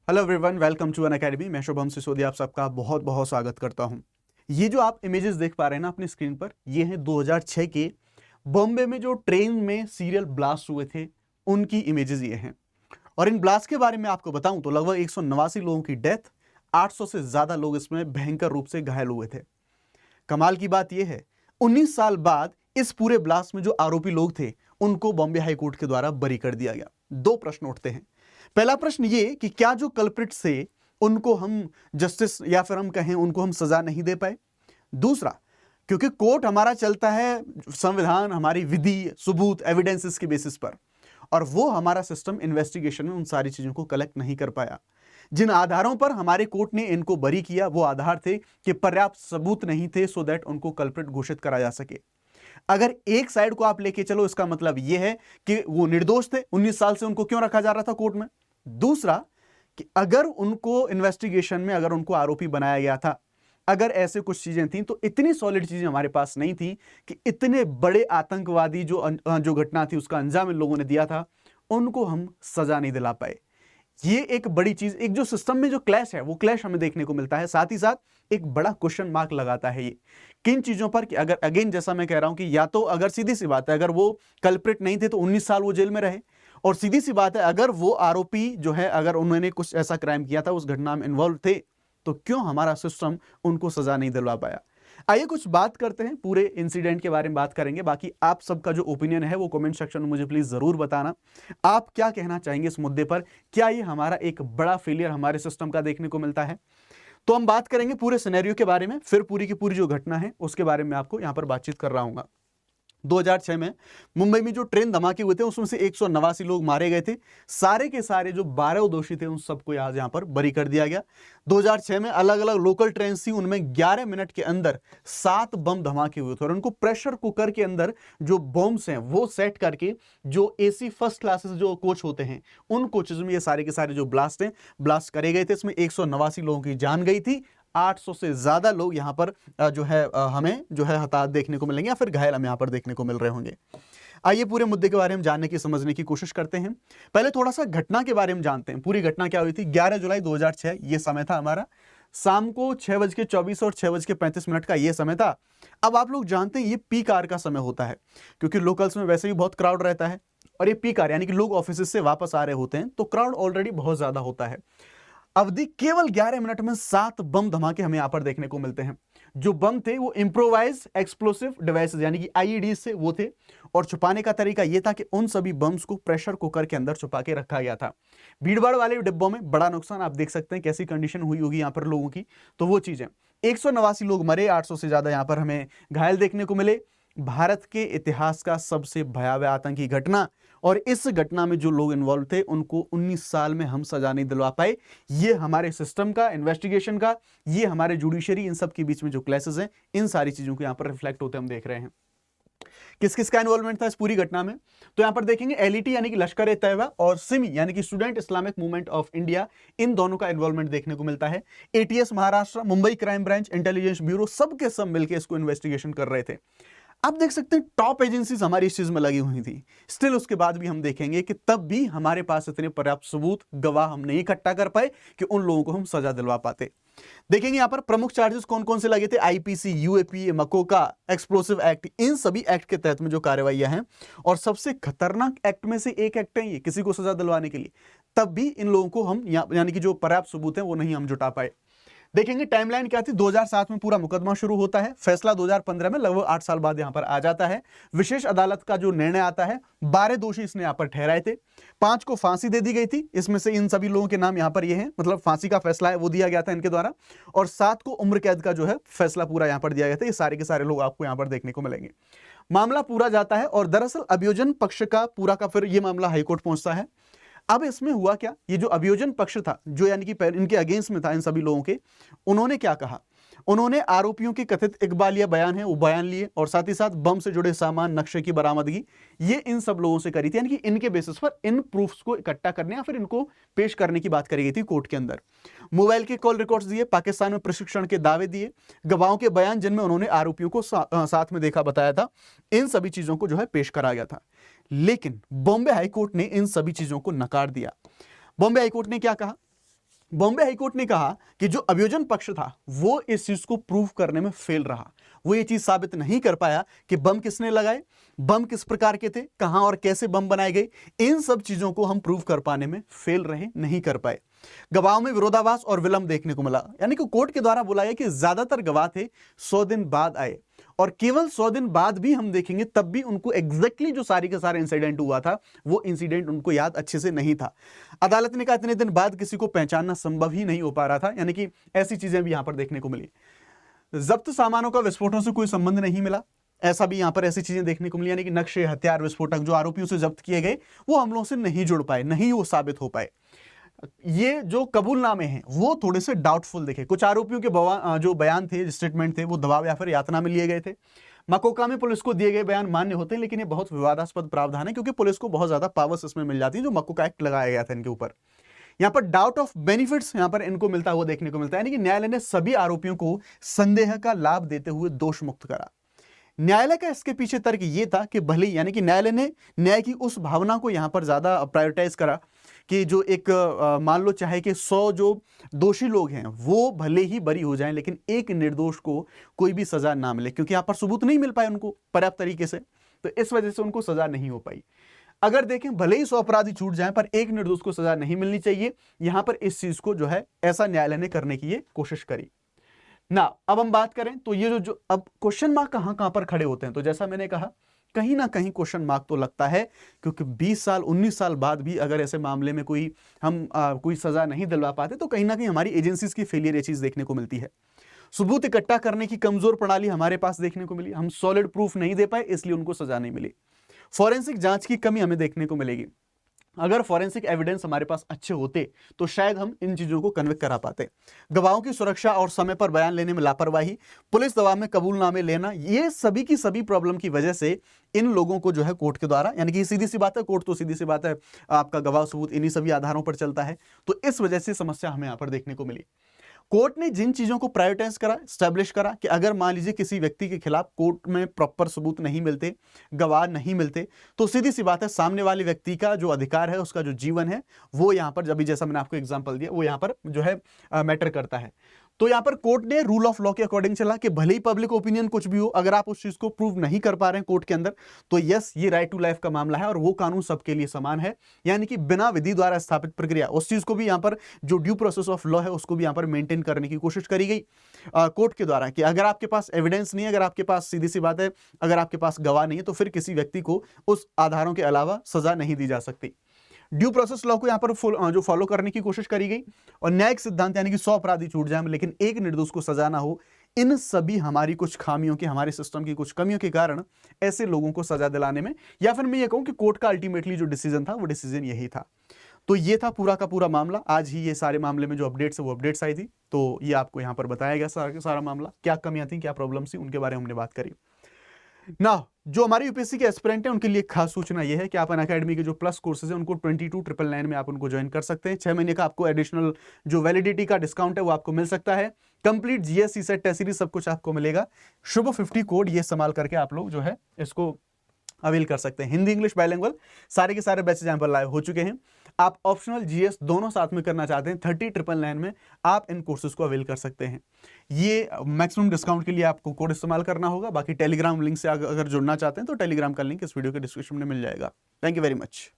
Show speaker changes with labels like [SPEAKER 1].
[SPEAKER 1] Hello everyone, welcome to Unacademy. मैं शुभम सिसोदिया आप सबका बहुत बहुत स्वागत करता हूं। ये जो आप इमेजेस देख पा रहे हैं ना अपनी स्क्रीन पर, ये हैं 2006 के बॉम्बे में जो ट्रेन में सीरियल ब्लास्ट हुए थे उनकी इमेजेस ये हैं। और इन ब्लास्ट के बारे में आपको बताऊं तो लगभग 189 लोगों की डेथ, 800 से ज्यादा लोग इसमें भयंकर रूप से घायल हुए थे। कमाल की बात यह है, 19 साल बाद इस पूरे ब्लास्ट में जो आरोपी लोग थे उनको बॉम्बे हाई कोर्ट के द्वारा बरी कर दिया गया। दो प्रश्न उठते हैं। पहला प्रश्न ये कि क्या जो कल्प्रिट्स थे उनको हम जस्टिस या फिर हम कहें उनको हम सजा नहीं दे पाए। दूसरा, क्योंकि कोर्ट हमारा चलता है संविधान, हमारी विधि, सबूत, एविडेंसेस के बेसिस पर, और वो हमारा सिस्टम इन्वेस्टिगेशन में उन सारी चीजों को कलेक्ट नहीं कर पाया। जिन आधारों पर हमारे कोर्ट ने इनको बरी किया वो आधार थे कि पर्याप्त सबूत नहीं थे सो दैट उनको कल्प्रिट घोषित करा जा सके। अगर एक साइड को आप लेके चलो, इसका मतलब यह है कि वो निर्दोष थे, 19 साल से उनको क्यों रखा जा रहा था कोर्ट में। दूसरा, कि अगर उनको इन्वेस्टिगेशन में अगर उनको आरोपी बनाया गया था, अगर ऐसे कुछ चीजें थी तो इतनी सॉलिड चीजें हमारे पास नहीं थी कि इतने बड़े आतंकवादी जो घटना थी उसका अंजाम इन लोगों ने दिया था, उनको हम सजा नहीं दिला पाए। ये एक बड़ी चीज, एक जो सिस्टम में जो क्लैश है वो क्लैश हमें देखने को मिलता है। साथ ही साथ एक बड़ा क्वेश्चन मार्क लगाता है ये किन चीजों पर कि अगर अगेन जैसा मैं कह रहा हूं कि या तो अगर सीधी सी बात है अगर वो कल्प्रिट नहीं थे तो 19 साल वो जेल में रहे, और सीधी सी बात है अगर वो आरोपी जो है अगर उन्होंने कुछ ऐसा क्राइम किया था, उस घटना में इन्वॉल्व थे, तो क्यों हमारा सिस्टम उनको सजा नहीं दिलवा पाया। आइए कुछ बात करते हैं, पूरे इंसिडेंट के बारे में बात करेंगे। बाकी आप सबका जो ओपिनियन है वो कमेंट सेक्शन में मुझे प्लीज जरूर बताना। आप क्या कहना चाहेंगे इस मुद्दे पर? क्या ये हमारा एक बड़ा फेलियर हमारे सिस्टम का देखने को मिलता है? तो हम बात करेंगे पूरे सिनेरियो के बारे में, फिर पूरी की पूरी जो घटना है उसके बारे में आपको यहां पर बातचीत कर रहा हूं। 2006 में मुंबई में जो ट्रेन धमाके हुए थे उसमें से 189 लोग मारे गए थे। सारे के सारे जो 12 दोषी थे उन सबको यहां पर बरी कर दिया गया। 2006 में अलग अलग लोकल ट्रेन थी, उनमें 11 मिनट के अंदर 7 बम धमाके हुए थे, और उनको प्रेशर कुकर के अंदर जो बॉम्ब्स हैं वो सेट करके जो एसी फर्स्ट क्लासेस जो कोच होते हैं उन कोचेज में ये सारे के सारे जो ब्लास्ट करे गए थे। इसमें 189 लोगों की जान गई थी, 800 से ज्यादा लोग यहां पर जो है हमें जो है हताहत देखने को मिलेंगे या फिर घायल हमें यहां पर देखने को मिल रहे होंगे। आइए पूरे मुद्दे के बारे में जानने की, समझने की कोशिश करते हैं। पहले थोड़ा सा घटना के बारे में जानते हैं। पूरी घटना क्या हुई थी? 11 जुलाई 2006 ये समय था हमारा, शाम को 6:24 और 6:35 का ये समय था। अब आप लोग जानते हैं ये पीक आवर का समय होता है, क्योंकि लोकल्स में वैसे भी बहुत क्राउड रहता है, और ये पीक आवर यानी कि लोग ऑफिस से वापस आ रहे होते हैं, तो क्राउड ऑलरेडी बहुत ज्यादा होता है। अवधि केवल 11 मिनट में 7 बम धमाके हमें यहां पर देखने को मिलते हैं। जो बम थे वो इम्प्रोवाइज एक्सप्लोसिव डिवाइसेस यानी कि आईईडी से वो थे, और छुपाने का तरीका ये था कि उन सभी बम्स को प्रेशर कुकर के अंदर छुपा के रखा गया था। भीड़भाड़ वाले डिब्बों में बड़ा नुकसान, आप देख सकते हैं कैसी कंडीशन हुई होगी यहां पर लोगों की। तो वो चीजें, 189 लोग मरे, 800 से ज्यादा यहां पर हमें घायल देखने को मिले। भारत के इतिहास का सबसे भयावह आतंकी घटना, और इस घटना में जो लोग इन्वॉल्व थे उनको 19 साल में हम सजा नहीं दिलवा पाए। ये हमारे सिस्टम का, इन्वेस्टिगेशन का, ये हमारे जुडिशरी, इन सब के बीच में जो क्लैशेस हैं, इन सारी चीजों को यहां पर रिफ्लेक्ट होते हम देख रहे हैं। किस किस का इन्वॉल्वमेंट था इस पूरी घटना में? तो यहां पर देखेंगे एलईटी यानी कि लश्कर ए तैयबा, और सिमी यानी कि student Islamic movement of India, इन दोनों का इन्वॉल्वमेंट देखने को मिलता है। ATS Maharashtra, Mumbai crime branch, intelligence bureau, सबके सब मिलकर इसको इन्वेस्टिगेशन कर रहे थे। आप देख सकते हैं टॉप एजेंसीज हमारी इस चीज में लगी हुई थी। स्टिल उसके बाद भी हम देखेंगे कि तब भी हमारे पास इतने पर्याप्त सबूत, गवाह हम नहीं इकट्ठा कर पाए कि उन लोगों को हम सजा दिलवा पाते। देखेंगे यहां पर प्रमुख चार्जेस कौन कौन से लगे थे। IPC, UAP, MCOCA, explosive act, इन सभी एक्ट के तहत में जो कार्रवाइयां हैं, और सबसे खतरनाक एक्ट में से एक एक्ट है ये किसी को सजा दिलवाने के लिए, तब भी इन लोगों को हम यानी कि जो पर्याप्त सबूत है वो नहीं हम जुटा पाए। देखेंगे टाइमलाइन क्या थी। 2007 में पूरा मुकदमा शुरू होता है, फैसला 2015 में, लगभग 8 साल बाद यहां पर आ जाता है। विशेष अदालत का जो निर्णय आता है, 12 दोषी इसने यहां पर ठहराए थे, 5 को फांसी दे दी गई थी। इसमें से इन सभी लोगों के नाम यहां पर ये हैं, मतलब फांसी का फैसला है वो दिया गया था इनके द्वारा, और 7 को उम्र कैद का जो है फैसला पूरा यहां पर दिया गया था। ये सारे के सारे लोग आपको यहां पर देखने को मिलेंगे। मामला पूरा जाता है, और दरअसल अभियोजन पक्ष का पूरा का फिर ये मामला हाईकोर्ट पहुंचता है। अब इसमें हुआ क्या, ये जो अभियोजन पक्ष था, जो यानी कि इनके अगेंस्ट में था इन सभी लोगों के, उन्होंने क्या कहा? उन्होंने आरोपियों के कथित इकबालिया बयान है वो बयान लिए, और साथ ही साथ बम से जुड़े सामान, नक्शे की बरामदगी, ये इन सब लोगों से करी थी, यानी कि इनके बेसिस पर इन प्रूफ्स को इकट्ठा करने या फिर इनको पेश करने की बात करी गई थी कोर्ट के अंदर। मोबाइल के कॉल रिकॉर्ड्स दिए, पाकिस्तान में प्रशिक्षण के दावे दिए, गवाहों के बयान जिनमें उन्होंने आरोपियों को साथ में देखा बताया था, इन सभी चीजों को जो है पेश करा गया था। लेकिन बॉम्बे हाईकोर्ट ने इन सभी चीजों को नकार दिया। बॉम्बे हाईकोर्ट ने क्या कहा? बॉम्बे हाईकोर्ट ने कहा कि जो अभियोजन पक्ष था वो इस चीज को प्रूव करने में फेल रहा। वो ये चीज साबित नहीं कर पाया कि बम किसने लगाए, बम किस प्रकार के थे, कहां और कैसे बम बनाए गए। इन सब चीजों को हम प्रूव कर पाने में फेल रहे, नहीं कर पाए। गवाहों में विरोधाभास और विलंब देखने को मिला, यानी कि कोर्ट के द्वारा बोला गया कि ज्यादातर गवाह थे 100 दिन बाद आए, और केवल 100 दिन बाद भी हम देखेंगे तब भी उनको एग्जैक्टली जो सारी का सारा इंसिडेंट हुआ था वो इंसिडेंट उनको याद अच्छे से नहीं था। अदालत ने कहा इतने दिन बाद किसी को पहचानना संभव ही नहीं हो पा रहा था, यानी कि ऐसी चीजें भी यहां पर देखने को मिली। जब्त सामानों का विस्फोटों से कोई संबंध नहीं मिला, ऐसा भी यहां पर ऐसी चीजें देखने को मिली, यानी कि नक्शे, हथियार, विस्फोटक जो आरोपियों से जब्त किए गए वो हमलों से नहीं जुड़ पाए, नहीं वो साबित हो पाए। ये जो कबूलनामे हैं वो थोड़े से डाउटफुल दिखे। कुछ आरोपियों के जो बयान थे, स्टेटमेंट थे, वो दबाव या फिर यातना में लिए गए थे। मकोका में पुलिस को दिए गए बयान मान्य होते हैं, लेकिन ये बहुत विवादास्पद प्रावधान है क्योंकि पुलिस को बहुत ज्यादा पावर्स इसमें मिल जाती है, जो मकोका एक्ट लगाया गया था इनके ऊपर। यहां पर डाउट ऑफ बेनिफिट्स यहां पर इनको मिलता हुआ देखने को मिलता है, यानी कि न्यायालय ने सभी आरोपियों को संदेह का लाभ देते हुए दोष मुक्त करा। न्यायालय का इसके पीछे तर्क ये था कि भले, यानी कि न्यायालय ने न्याय की उस भावना को यहां पर ज्यादा प्रायोरिटाइज करा कि जो एक मान लो चाहे कि 100 जो दोषी लोग हैं वो भले ही बरी हो जाएं, लेकिन एक निर्दोष को कोई भी सजा ना मिले, क्योंकि यहां पर सबूत नहीं मिल पाए उनको पर्याप्त तरीके से, तो इस वजह से उनको सजा नहीं हो पाई। अगर देखें भले ही 100 अपराधी छूट जाएं पर एक निर्दोष को सजा नहीं मिलनी चाहिए, यहां पर इस चीज को जो है ऐसा न्यायालय ने करने की ये कोशिश करी ना। अब हम बात करें तो ये जो अब क्वेश्चन मार्क कहां कहां पर खड़े होते हैं, तो जैसा मैंने कहा कहीं ना कहीं क्वेश्चन मार्क तो लगता है, क्योंकि 20 साल 19 साल बाद भी अगर ऐसे मामले में कोई सजा नहीं दिलवा पाते तो कहीं ना कहीं हमारी एजेंसीज की फेलियर ये चीज देखने को मिलती है। सबूत इकट्ठा करने की कमजोर प्रणाली हमारे पास देखने को मिली, हम सॉलिड प्रूफ नहीं दे पाए इसलिए उनको सजा नहीं मिली। फॉरेंसिक जांच की कमी हमें देखने को मिलेगी। अगर फॉरेंसिक एविडेंस हमारे पास अच्छे होते तो शायद हम इन चीजों को कन्विक्ट करा पाते। गवाहों की सुरक्षा और समय पर बयान लेने में लापरवाही, पुलिस दबाव में कबूलनामे लेना, ये सभी की सभी प्रॉब्लम की वजह से इन लोगों को जो है कोर्ट के द्वारा, यानी कि सीधी सी बात है, कोर्ट तो सीधी सी बात है आपका गवाह सबूत इन्हीं सभी आधारों पर चलता है, तो इस वजह से समस्या हमें यहां पर देखने को मिली। कोर्ट ने जिन चीजों को प्रायोरिटाइज करा, स्टैब्लिश करा कि अगर मान लीजिए किसी व्यक्ति के खिलाफ कोर्ट में प्रॉपर सबूत नहीं मिलते, गवाह नहीं मिलते, तो सीधी सी बात है सामने वाले व्यक्ति का जो अधिकार है, उसका जो जीवन है, वो यहां पर, जब जैसा मैंने आपको एग्जांपल दिया, वो यहां पर जो है मैटर करता है। तो यहां पर कोर्ट ने रूल ऑफ लॉ के अकॉर्डिंग चला कि भले ही पब्लिक ओपिनियन कुछ भी हो, अगर आप उस चीज को प्रूव नहीं कर पा रहे हैं कोर्ट के अंदर, तो यस ये राइट टू लाइफ का मामला है और वो कानून सबके लिए समान है, यानी कि बिना विधि द्वारा स्थापित प्रक्रिया, उस चीज को भी यहां पर जो ड्यू प्रोसेस ऑफ लॉ है उसको भी यहां पर मेंटेन करने की कोशिश करी गई कोर्ट के द्वारा कि अगर आपके पास एविडेंस नहीं है, अगर आपके पास, सीधी सी बात है, अगर आपके पास गवाह नहीं है तो फिर किसी व्यक्ति को उस आधारों के अलावा सजा नहीं दी जा सकती। ड्यू प्रोसेस लॉ को यहां पर जो फॉलो करने की कोशिश करी गई, और न्यायिक सिद्धांत यानी कि 100 अपराधी छूट जाए लेकिन एक निर्दोष को सजा ना हो, इन सभी हमारी कुछ खामियों के, हमारे सिस्टम की कुछ कमियों के कारण ऐसे लोगों को सजा दिलाने में, या फिर मैं ये कहूं कि कोर्ट का अल्टीमेटली जो डिसीजन था वो डिसीजन यही था। तो ये था पूरा का पूरा मामला। आज ही ये सारे मामले में जो अपडेट्स है वो अपडेट्स आई थी, तो ये आपको यहां पर बताया गया सारा मामला, क्या कमियां थी, क्या प्रॉब्लम्स थी, उनके बारे में हमने बात करी ना। जो हमारे यूपीएससी के एस्पिरेंट हैं उनके लिए खास सूचना यह है कि आप अनअकैडमी के जो प्लस कोर्सेज हैं उनको 22,999 में आप उनको ज्वाइन कर सकते हैं। 6 महीने का आपको एडिशनल जो वैलिडिटी का डिस्काउंट है वो आपको मिल सकता है। Complete GS, CSAT, test series सब कुछ आपको मिलेगा। शुभ 50 कोड ये इस्तेमाल करके आप लोग जो है इसको अवेल कर सकते हैं। हिंदी इंग्लिश बाइलिंगुअल सारे के सारे बैचेज यहाँ पर लाइव हो चुके हैं। आप ऑप्शनल जीएस दोनों साथ में करना चाहते हैं 30,999 में आप इन कोर्सेज को अवेल कर सकते हैं। ये मैक्सिमम डिस्काउंट के लिए आपको कोड इस्तेमाल करना होगा। बाकी टेलीग्राम लिंक से अगर जुड़ना चाहते हैं तो टेलीग्राम का लिंक इस वीडियो के डिस्क्रिप्शन में मिल जाएगा। Thank you very much.